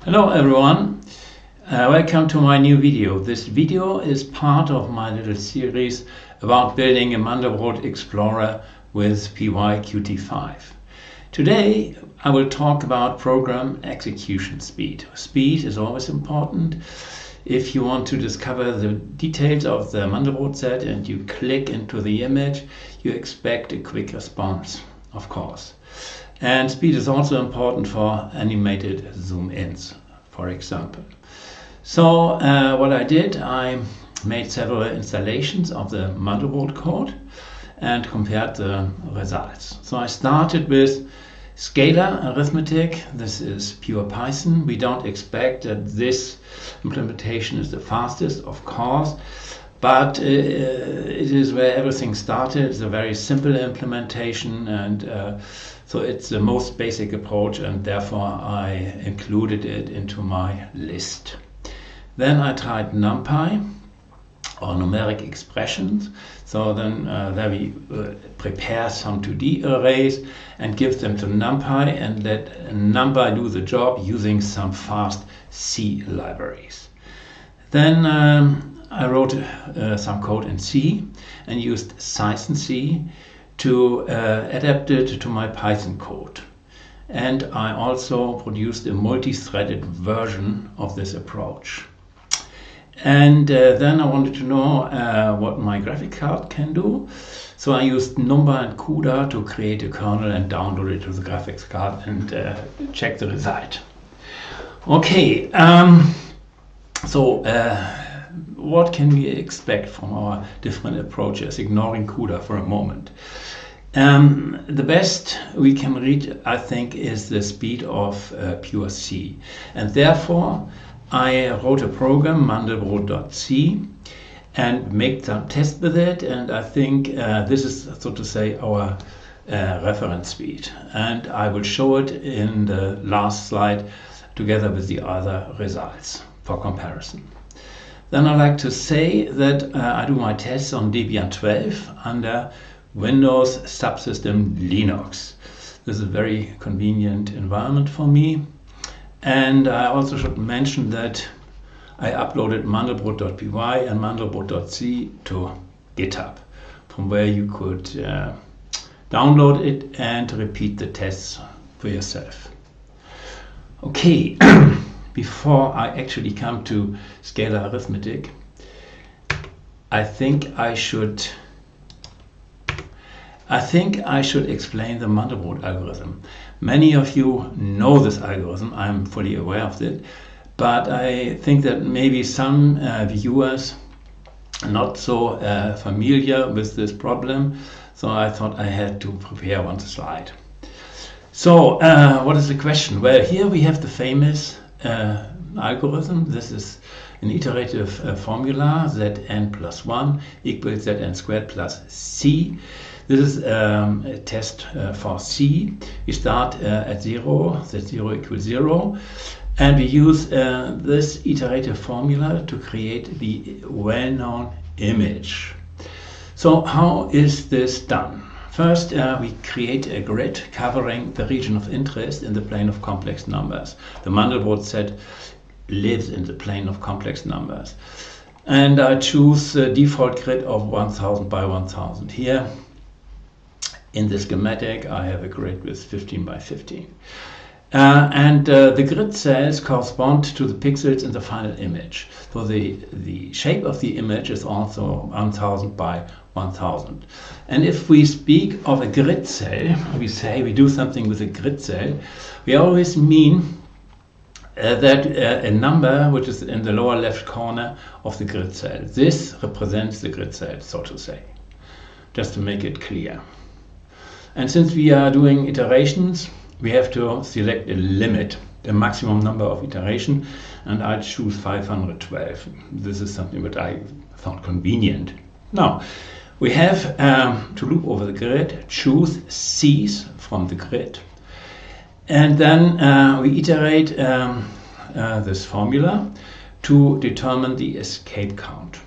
Hello everyone, welcome to my new video. This video is part of my little series about building a mandelbrot explorer with PyQt5. Today I will talk about program execution speed. Speed is always important. If you want to discover the details of the mandelbrot set and you click into the image, you expect a quick response, of course. And speed is also important for animated zoom-ins, for example. So what I did, I made several installations of the mandelbrot code and compared the results. So I started with Scalar arithmetic. This is pure Python. We don't expect that this implementation is the fastest, of course, but it is where everything started. It's a very simple implementation, and so it's the most basic approach, and therefore I included it into my list. Then I tried NumPy, or numeric expressions. So then there we prepare some 2D arrays and give them to NumPy and let NumPy do the job using some fast C libraries. Then I wrote some code in C and used Cython C to adapt it to my Python code. And I also produced a multi-threaded version of this approach. And then I wanted to know what my graphic card can do. So I used Numba and Cuda to create a kernel and download it to the graphics card and check the result. Okay, so what can we expect from our different approaches, ignoring Cuda for a moment? The best we can reach, I think, is the speed of pure C. And therefore, I wrote a program, mandelbrot.py, and make some tests with it. And I think this is, so to say, our reference speed. And I will show it in the last slide together with the other results for comparison. Then I like to say that I do my tests on Debian 12 under Windows subsystem Linux. This is a very convenient environment for me. And I also should mention that I uploaded mandelbrot.py and mandelbrot.py to GitHub, from where you could download it and repeat the tests for yourself. Okay, before I actually come to scalar arithmetic, I think I should explain the mandelbrot algorithm. Many of you know this algorithm, I'm fully aware of it, but I think that maybe some viewers are not so familiar with this problem, so I thought I had to prepare one slide. So what is the question? Well, here we have the famous algorithm. This is an iterative formula, Zn plus 1 equals Zn squared plus C. This is a test for C. We start at 0, Z0 equals 0, and we use this iterative formula to create the well-known image. So how is this done? First, we create a grid covering the region of interest in the plane of complex numbers. The mandelbrot set lives in the plane of complex numbers. And I choose the default grid of 1000 by 1000 here. In the schematic, I have a grid with 15 by 15. The grid cells correspond to the pixels in the final image. So the shape of the image is also 1000 by 1000. And if we speak of a grid cell, we say we do something with a grid cell, we always mean that a number which is in the lower left corner of the grid cell. This represents the grid cell, so to say, just to make it clear. And since we are doing iterations, we have to select a limit, the maximum number of iteration, and I choose 512. This is something that I found convenient. Now, we have to loop over the grid, choose C's from the grid, and then we iterate this formula to determine the escape count.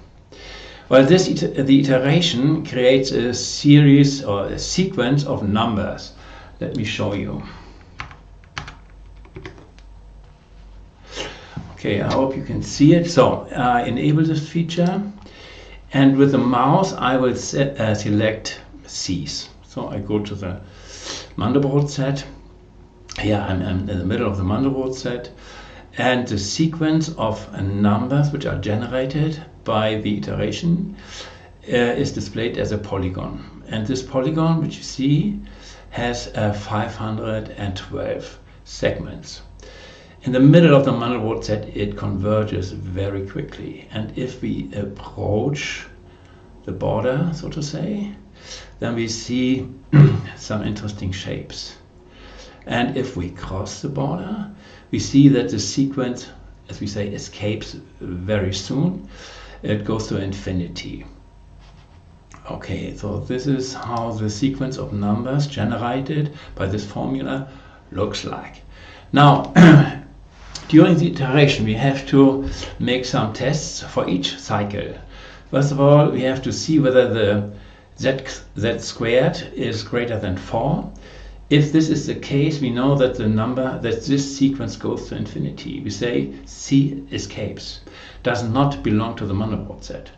Well, the iteration creates a series or a sequence of numbers. Let me show you. Okay, I hope you can see it. So enable this feature, and with the mouse I will select Cs. So I go to the mandelbrot set. Here I'm in the middle of the mandelbrot set, and the sequence of numbers which are generated by the iteration is displayed as a polygon. And this polygon, which you see, has 512 segments. In the middle of the mandelbrot set, it converges very quickly. And if we approach the border, so to say, then we see some interesting shapes. And if we cross the border, we see that the sequence, as we say, escapes very soon. It goes to infinity. Okay, so this is how the sequence of numbers generated by this formula looks like. Now, during the iteration, we have to make some tests for each cycle. First of all, we have to see whether the z squared is greater than 4. If this is the case, we know that this sequence goes to infinity. We say C escapes, does not belong to the mandelbrot set.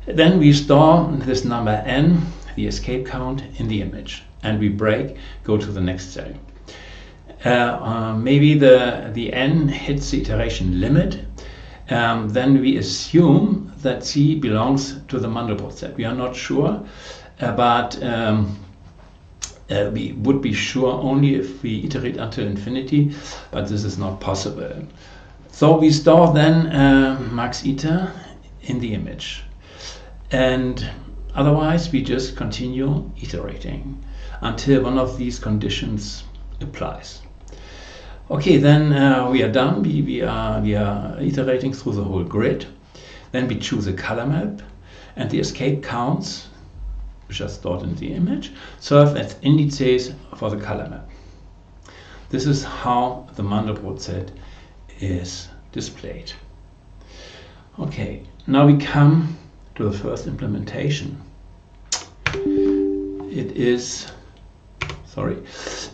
Then we store this number n, the escape count, in the image, and we go to the next cell. Maybe the n hits the iteration limit. Then we assume that C belongs to the mandelbrot set. We are not sure, but we would be sure only if we iterate until infinity, but this is not possible. So we store then max iter in the image, and otherwise we just continue iterating until one of these conditions applies. Okay, then we are done. We are iterating through the whole grid. Then we choose a color map, and the escape counts, which are stored in the image, serve as indices for the color map. This is how the mandelbrot set is displayed. Okay, now we come to the first implementation. It is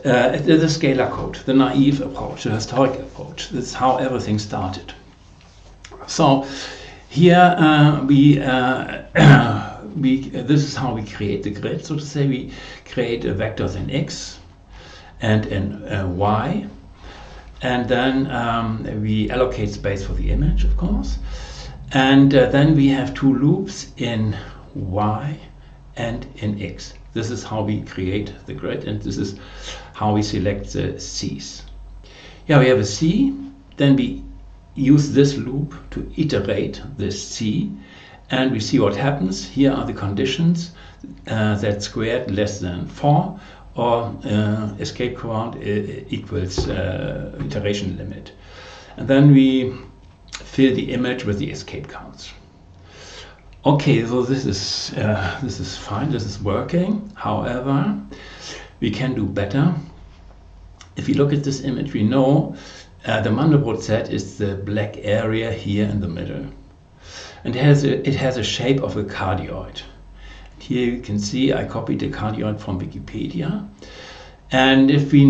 the Scalar code, the naive approach, the historic approach. This is how everything started. So here this is how we create the grid, so to say. We create vectors in x and in y, and then we allocate space for the image, of course, and then we have two loops in y and in x. This is how we create the grid, and this is how we select the C's. Yeah, we have a C, then we use this loop to iterate this C, and we see what happens. Here are the conditions: z squared less than 4, or escape count equals iteration limit. And then we fill the image with the escape counts. Okay, so this is fine. This is working. However, we can do better. If you look at this image, we know the mandelbrot set is the black area here in the middle, and it has a shape of a cardioid. Here you can see I copied the cardioid from Wikipedia, and if we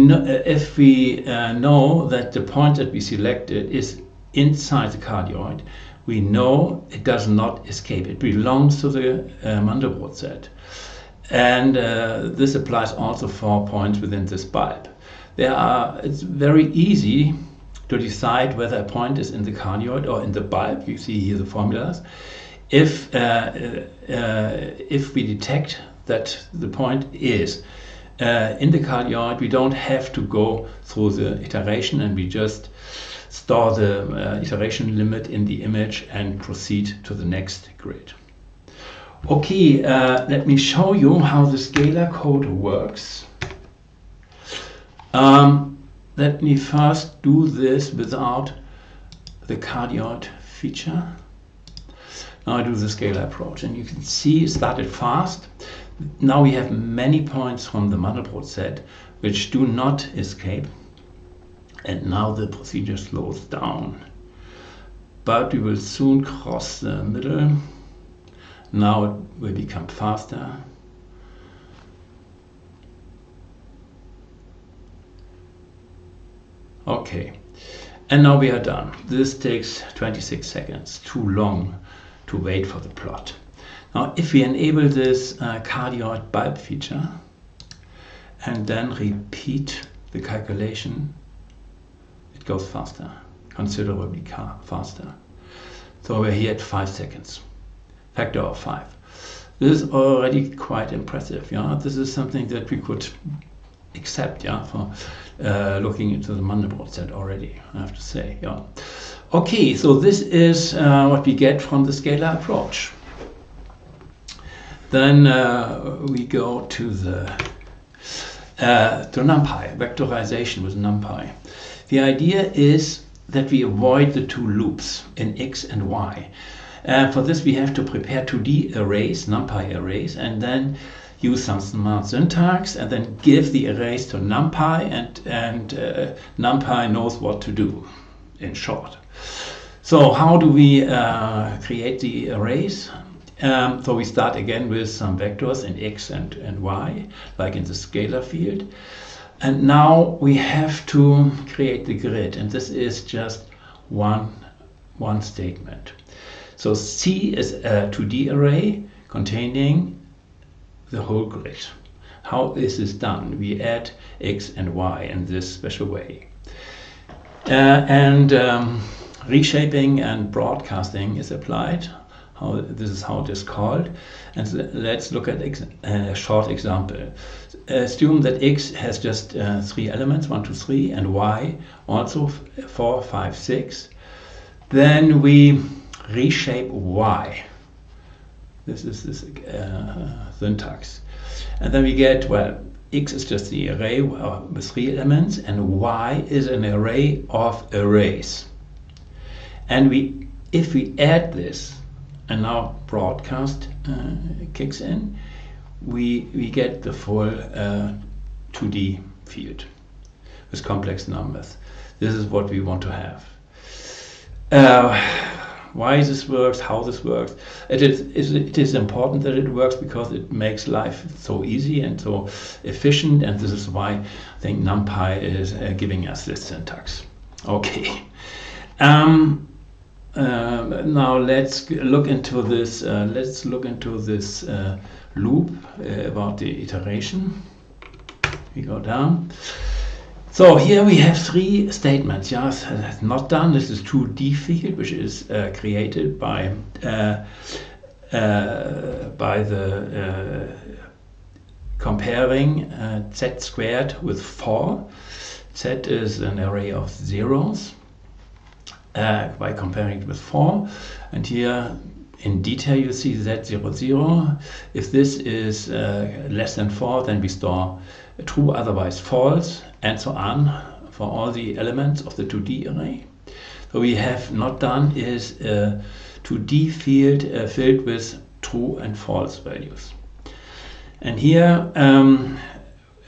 know that the point that we selected is inside the cardioid, we know it does not escape. It belongs to the mandelbrot set, and this applies also for points within this bulb. It's very easy to decide whether a point is in the cardioid or in the bulb. You see here the formulas. If we detect that the point is in the cardioid, we don't have to go through the iteration, and we just store the iteration limit in the image and proceed to the next grid. Okay, let me show you how the Scalar code works. Let me first do this without the cardioid feature. Now I do the Scalar approach, and you can see it started fast. Now we have many points from the mandelbrot set which do not escape, and now the procedure slows down. But we will soon cross the middle. Now it will become faster. Okay, And now we are done. This takes 26 seconds, too long to wait for the plot. Now if we enable this cardioid bulb feature and then repeat the calculation, it goes faster, considerably faster. So we're here at 5 seconds, factor of 5. This is already quite impressive. Yeah, this is something that we could accept, yeah, for looking into the mandelbrot set already, I have to say. Yeah. Okay, so this is what we get from the scalar approach. Then we go to the to NumPy, vectorization with NumPy. The idea is that we avoid the two loops in X and Y. For this we have to prepare 2D arrays, NumPy arrays, and then use some smart syntax and then give the arrays to NumPy, and NumPy knows what to do, in short. So how do we create the arrays? So we start again with some vectors in X and Y, like in the scalar field. And now we have to create the grid, and this is just one statement. So C is a 2D array containing the whole grid. How is this done? We add X and Y in this special way. Reshaping and broadcasting is applied. This is how it is called. And so let's look at a short example. Assume that X has just 3 elements, 1, 2, 3, and Y also 4, 5, 6. Then we reshape Y. This is this syntax. And then we get, well, X is just the array with 3 elements, and Y is an array of arrays. And if we add this, and now broadcast kicks in, we get the full 2D field with complex numbers. This is what we want to have. Why this works, how this works. It is important that it works because it makes life so easy and so efficient, and this is why I think NumPy is giving us this syntax. Okay. Now let's look into this. Loop about the iteration. We go down. So here we have 3 statements. Yes, that's not done. This is 2D field, which is created by the comparing z squared with 4. Z is an array of zeros. By comparing it with 4, and here in detail you see z0, 0. If this is less than 4, then we store true, otherwise false, and so on for all the elements of the 2D array. So we have not done is a 2D field filled with true and false values. And here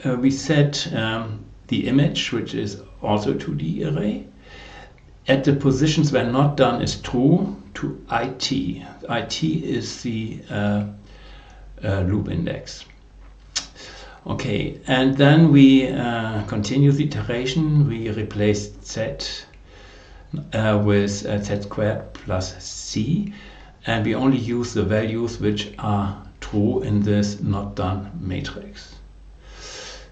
we set the image, which is also a 2D array, at the positions where not done is true to IT. IT is the loop index. Okay, and then we continue the iteration. We replace z with z squared plus c, and we only use the values which are true in this not done matrix.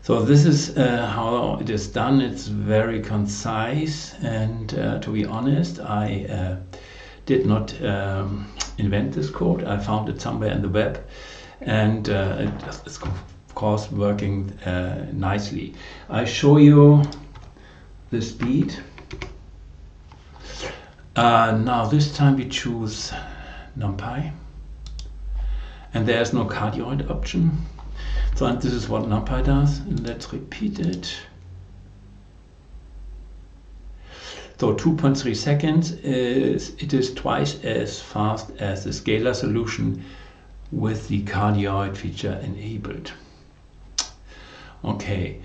So this is how it is done. It's very concise, and to be honest, I did not invent this code. I found it somewhere in the web, and it's of course working nicely. I show you the speed. Now this time we choose NumPy, and there's no cardioid option. So, and this is what NumPy does. Let's repeat it. So 2.3 seconds it is twice as fast as the scalar solution with the cardioid feature enabled. Okay.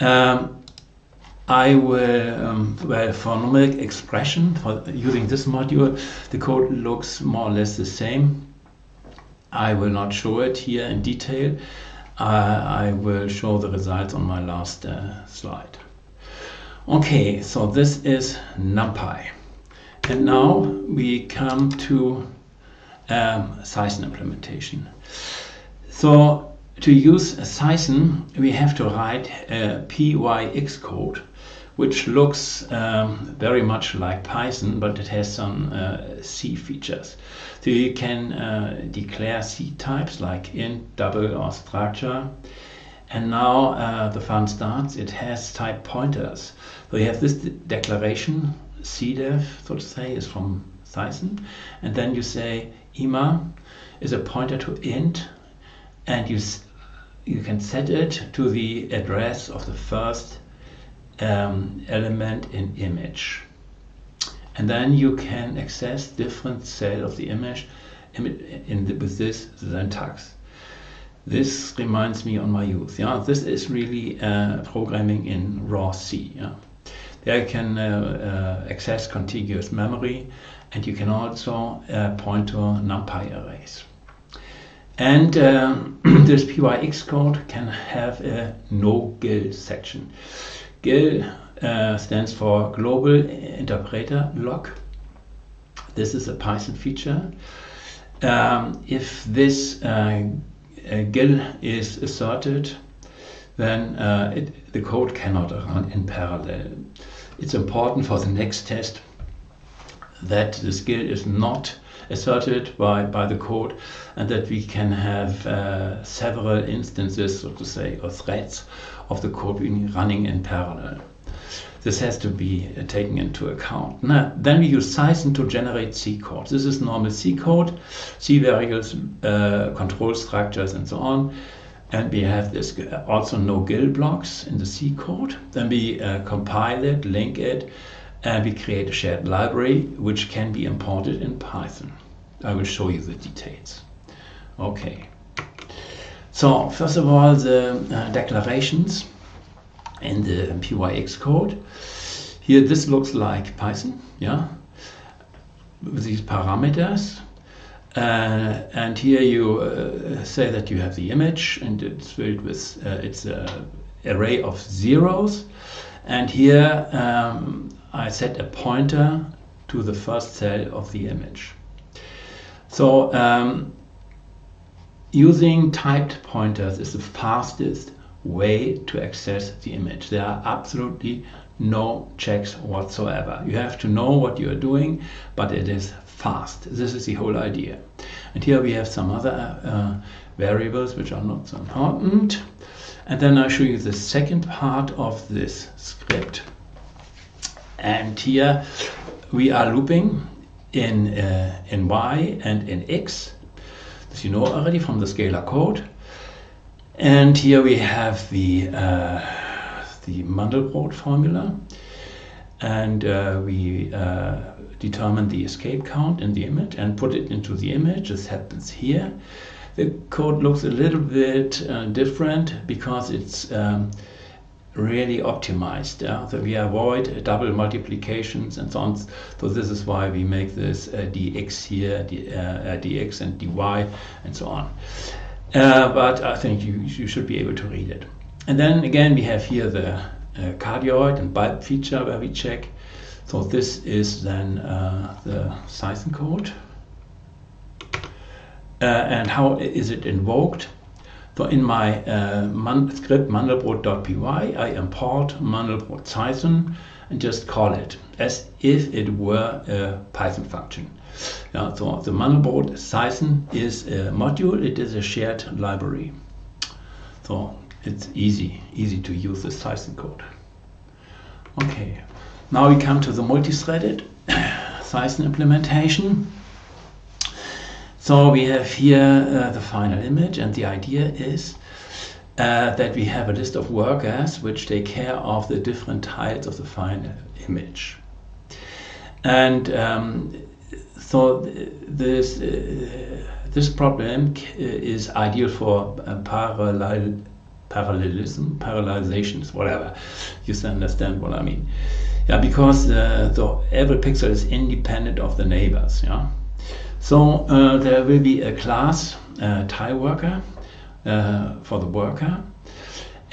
I will, well, for numeric expression, for using this module, the code looks more or less the same. I will not show it here in detail. I will show the results on my last slide. Okay, so this is NumPy. And now we come to Cython implementation. So to use Cython, we have to write a PyQt code, which looks very much like Python, but it has some C features. So you can declare C types like int, double, or structure. And now the fun starts. It has type pointers. So you have this declaration, cdef, so to say, is from Cython. And then you say ima is a pointer to int, and you can set it to the address of the first element in image. And then you can access different cells of the image with this syntax. This reminds me on my youth. Yeah, this is really programming in raw C. Yeah, there you can access contiguous memory, and you can also point to NumPy arrays. And this PyQt code can have a no GIL section. GIL stands for Global Interpreter Lock. This is a Python feature. If this GIL is asserted, then the code cannot run in parallel. It's important for the next test that this GIL is not asserted by the code, and that we can have several instances, so to say, or threads of the code running in parallel. This has to be taken into account. Now, then we use Cython to generate C code. This is normal C code, C variables, control structures, and so on. And we have this also no GIL blocks in the C code. Then we compile it, link it, and we create a shared library which can be imported in Python. I will show you the details. Okay. So first of all, the declarations in the PyQt code. Here this looks like Python, yeah, with these parameters. And here you say that you have the image, and it's filled with it's an array of zeros. And here I set a pointer to the first cell of the image. So using typed pointers is the fastest way to access the image. There are absolutely no checks whatsoever. You have to know what you are doing, but it is fast. This is the whole idea. And here we have some other variables which are not so important. And then I'll show you the second part of this script. And here we are looping in Y and in X. This you know already from the Scalar code. And here we have the mandelbrot formula, and we determine the escape count in the image and put it into the image. This happens here. The code looks a little bit different because it's really optimized. So we avoid double multiplications and so on. So this is why we make this dx here, dx and dy and so on. But I think you should be able to read it. And then again we have here the cardioid and bulb feature where we check. So this is then the Cython code. And how is it invoked? So in my script mandelbrot.py, I import mandelbrot Cython and just call it as if it were a Python function. Yeah, so the mandelbrot Cython is a module. It is a shared library. So it's easy to use this Cython code. Okay, now we come to the multi-threaded Cython implementation. So we have here the final image, and the idea is that we have a list of workers which take care of the different tiles of the final image. And so this problem is ideal for parallelizations, whatever. You understand what I mean? Yeah, because every pixel is independent of the neighbors. Yeah. So there will be a class tile worker for the worker,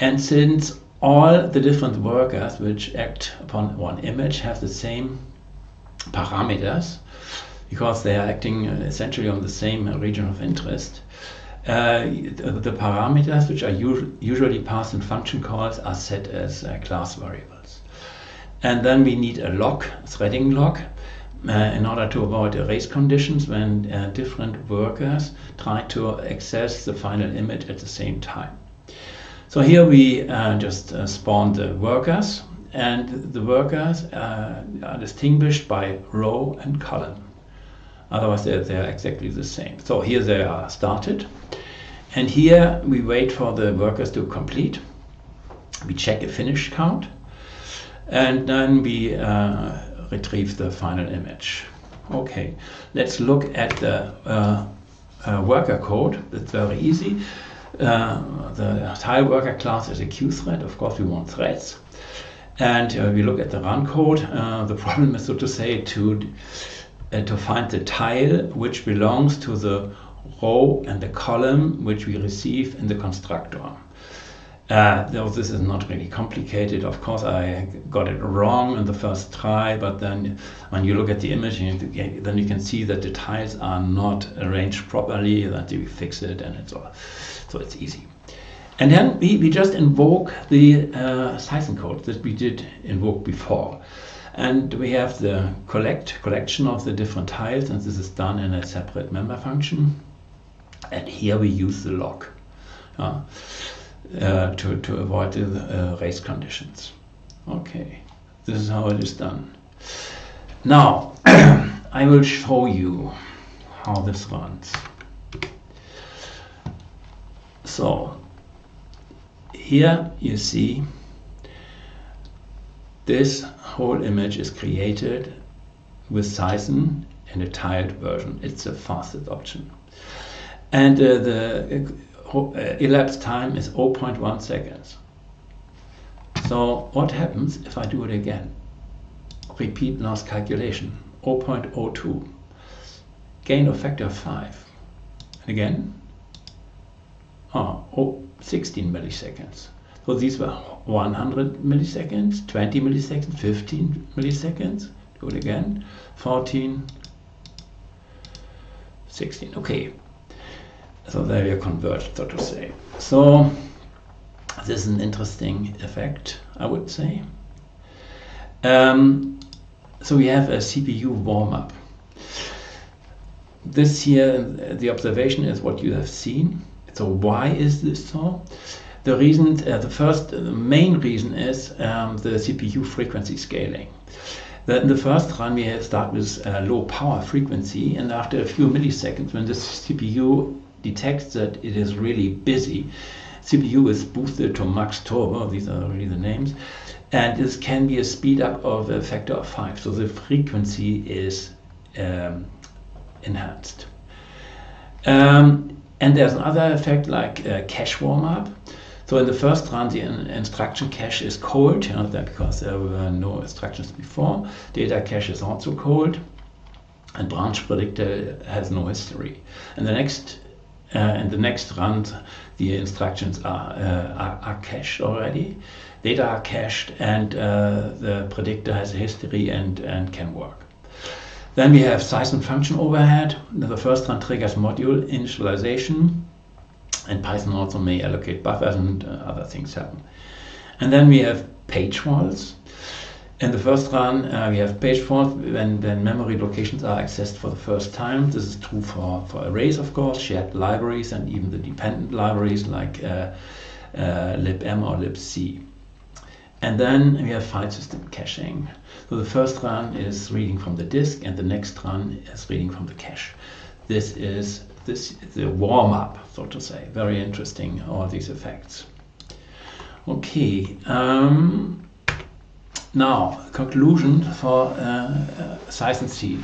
and since all the different workers which act upon one image have the same parameters because they are acting essentially on the same region of interest. The parameters which are usually passed in function calls are set as class variables. And then we need a lock, threading lock, in order to avoid erase conditions when different workers try to access the final image at the same time. So here we just spawn the workers, and the workers are distinguished by row and column. Otherwise they're exactly the same. So here they are started, and here we wait for the workers to complete. We check a finish count, and then we retrieve the final image. Okay, let's look at the worker code. It's very easy. The tile worker class is a QThread. Of course we want threads, and we look at the run code. The problem is, so to say, to find the tile which belongs to the row and the column which we receive in the constructor. Though this is not really complicated. Of course I got it wrong in the first try, but then when you look at the image, then you can see that the tiles are not arranged properly, that you fix it, and it's all. So it's easy. And then we just invoke the Cython code that we did invoke before. And we have the collection of the different tiles, and this is done in a separate member function. And here we use the lock to avoid the race conditions. Okay, this is how it is done. Now, I will show you how this runs. So, here you see this whole image is created with Cython in a tiled version. It's the fastest option. And the elapsed time is 0.1 seconds. So what happens if I do it again? Repeat last calculation, 0.02. Gain of factor 5. And again, 16 milliseconds. So these were 100 milliseconds, 20 milliseconds, 15 milliseconds. Do it again, 14, 16. Okay. So there we are converged, so to say. So this is an interesting effect, I would say. So we have a CPU warm-up. This here, the observation is what you have seen. So why is this so? The reason, the main reason is the CPU frequency scaling. In the first run we start with low power frequency, and after a few milliseconds, when the CPU detects that it is really busy, CPU is boosted to max turbo. These are really the names, and this can be a speed up of a factor of 5. So the frequency is enhanced. And there's another effect like cache warm up. So in the first run, the instruction cache is cold, because there were no instructions before. Data cache is also cold, and branch predictor has no history. And in the next run, the instructions are cached already. Data are cached, and the predictor has a history and can work. Then we have Cython function overhead. The first run triggers module initialization, and Python also may allocate buffers, and other things happen. And then we have page faults. In the first run, we have page faults when memory locations are accessed for the first time. This is true for arrays, of course, shared libraries, and even the dependent libraries like libm or libc. And then we have file system caching. So the first run is reading from the disk, and the next run is reading from the cache. This is the warm-up, so to say. Very interesting, all these effects. Okay, now conclusion for Cython C.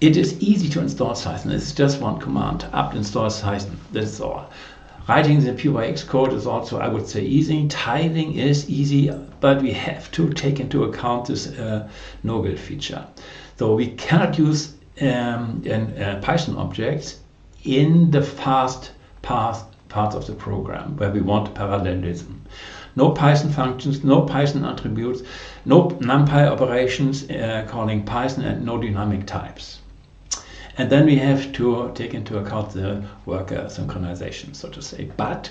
It is easy to install Cython. It's just one command, apt install Cython. That's all. Writing the PyQt5 code is also, I would say, easy. Tiling is easy, but we have to take into account this no-build feature. So we cannot use Python objects in the fast parts of the program where we want parallelism. no Python functions, no Python attributes, no NumPy operations calling Python, and no dynamic types. And then we have to take into account the worker synchronization, so to say. But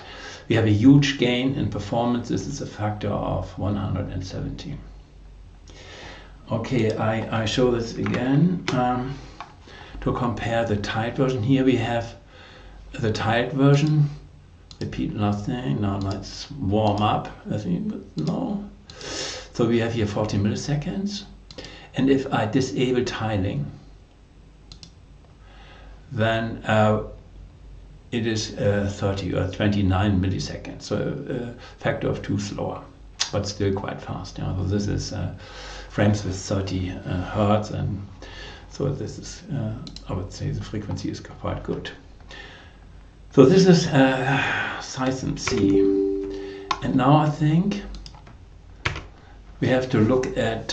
we have a huge gain in performance. This is a factor of 170. Okay, I show this again to compare the tiled version. Here we have the tiled version. Repeat nothing. Now let's warm up. I think, no. So we have here 40 milliseconds. And if I disable tiling, then it is 30 or 29 milliseconds, so a factor of 2 slower, but still quite fast. So this is frames with 30 hertz, and so this is, I would say, the frequency is quite good. So this is Cython C, and now I think we have to look at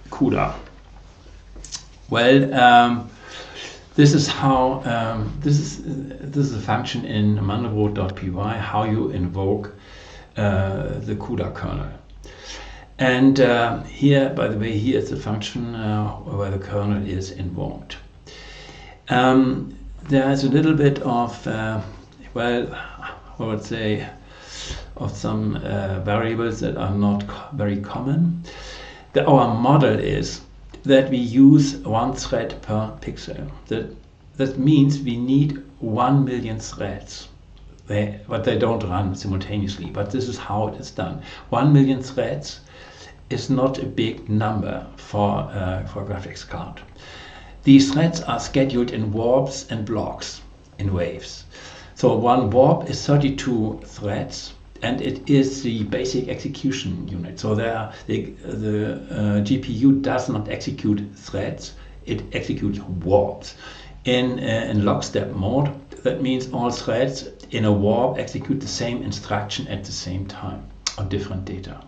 Cuda. Well. This is how this is a function in mandelbrot.py how you invoke the Cuda kernel. And here, by the way, here is the function where the kernel is invoked. There is a little bit of well, I would say, of some variables that are not very common. Our model is that we use 1 thread per pixel. That means we need 1 million threads, but they don't run simultaneously. But this is how it is done. 1 million threads is not a big number for graphics card. These threads are scheduled in warps and blocks, in waves. So one warp is 32 threads, and it is the basic execution unit. So the GPU does not execute threads, it executes warps. In lockstep mode, that means all threads in a warp execute the same instruction at the same time on different data.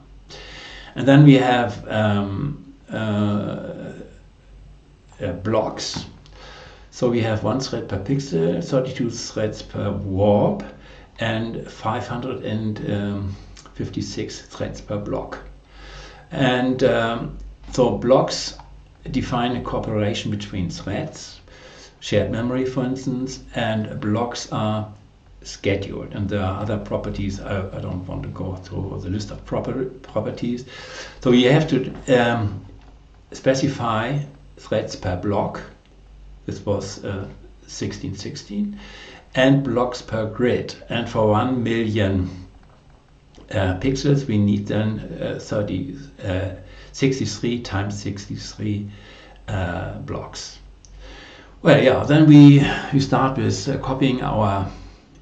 And then we have blocks. So we have 1 thread per pixel, 32 threads per warp, and 556 threads per block. And so blocks define a cooperation between threads, shared memory for instance, and blocks are scheduled. And there are other properties. I don't want to go through the list of properties. So you have to specify threads per block. This was 1616. And blocks per grid, and for 1 million pixels we need then 63 times 63 blocks. Well, yeah, then we start with copying our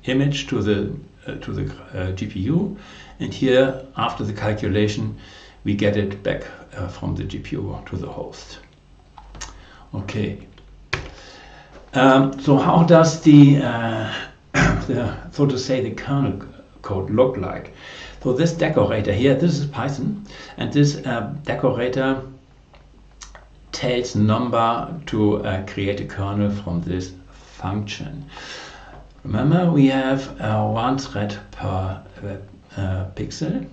image to the GPU, and here after the calculation we get it back from the GPU to the host. Okay. So how does the so to say the kernel code look like? So this decorator here, this is Python, and this decorator tells Numba to create a kernel from this function. Remember, we have 1 thread per pixel.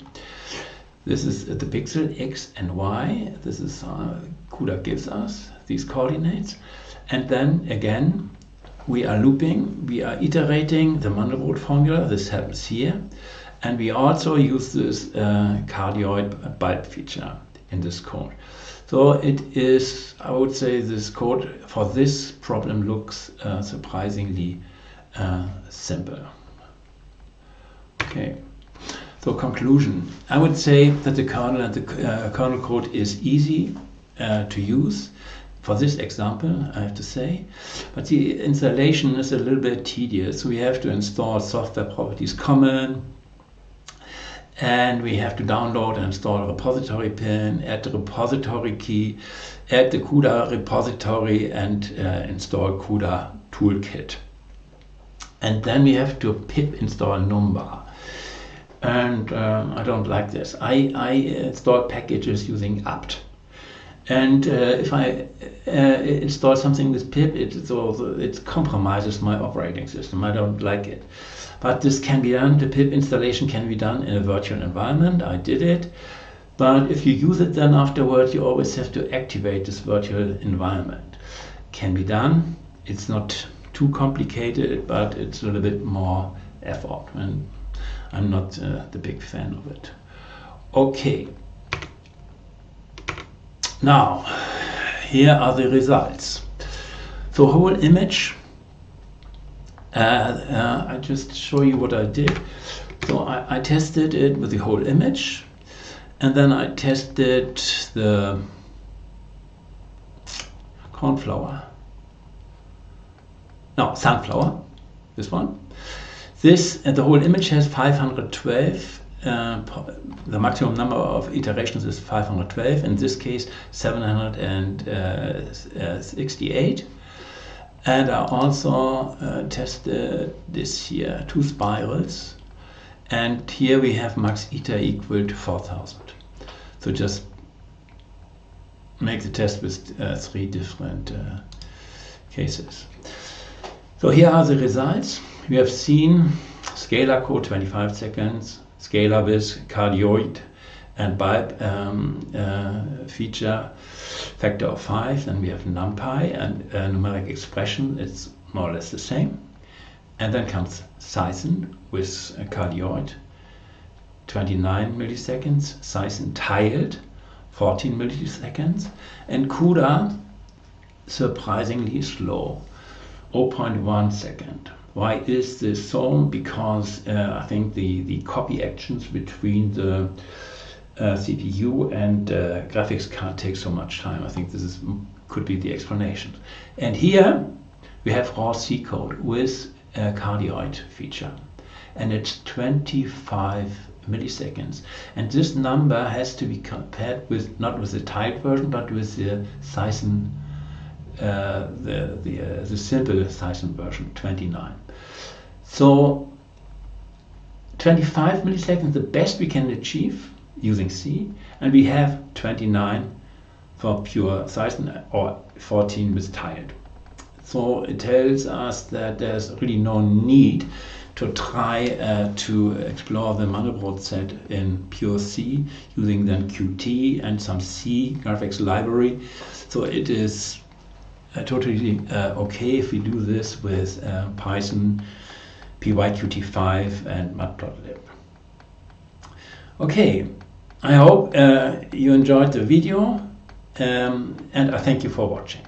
This is the pixel x and y. This is Cuda gives us these coordinates. And then again, we are looping, we are iterating the mandelbrot formula. This happens here. And we also use this cardioid bulb feature in this code. So it is, I would say, this code for this problem looks surprisingly simple. Okay. So conclusion. I would say that the kernel and the kernel code is easy to use. For this example, I have to say, but the installation is a little bit tedious. We have to install software properties common, and we have to download and install a repository pin, add the repository key, add the Cuda repository, and install Cuda toolkit. And then we have to pip install Numba. And I don't like this. I install packages using apt. And if I install something with pip, it compromises my operating system. I don't like it. But this can be done. The pip installation can be done in a virtual environment. I did it. But if you use it then afterwards, you always have to activate this virtual environment. Can be done. It's not too complicated, but it's a little bit more effort, and I'm not the big fan of it. Okay. Now, here are the results. So whole image, I just show you what I did. So I tested it with the whole image, and then I tested the sunflower, this one. This, and the whole image has 512. The maximum number of iterations is 512. In this case, 768. And I also tested this here, 2 spirals. And here we have max iter equal to 4000. So just make the test with 3 different cases. So here are the results. We have seen scalar code 25 seconds, scalar with cardioid and bulb feature factor of 5. Then we have NumPy and numeric expression. It's more or less the same. And then comes Cython with a cardioid 29 milliseconds, Cython tiled 14 milliseconds, and Cuda surprisingly slow, 0.1 second. Why is this so? Because I think the copy actions between the CPU and graphics card take so much time. I think this could be the explanation. And here we have raw C code with a cardioid feature, and it's 25 milliseconds. And this number has to be compared with, not with the tiled version, but with the Cython, the simple Cython version, 29. So 25 milliseconds, the best we can achieve using C, and we have 29 for pure Cython or 14 with tiled. So it tells us that there's really no need to try to explore the mandelbrot set in pure C using then Qt and some C graphics library. So it is totally okay if we do this with Python, PyQt5 and matplotlib. Okay, I hope you enjoyed the video, and I thank you for watching.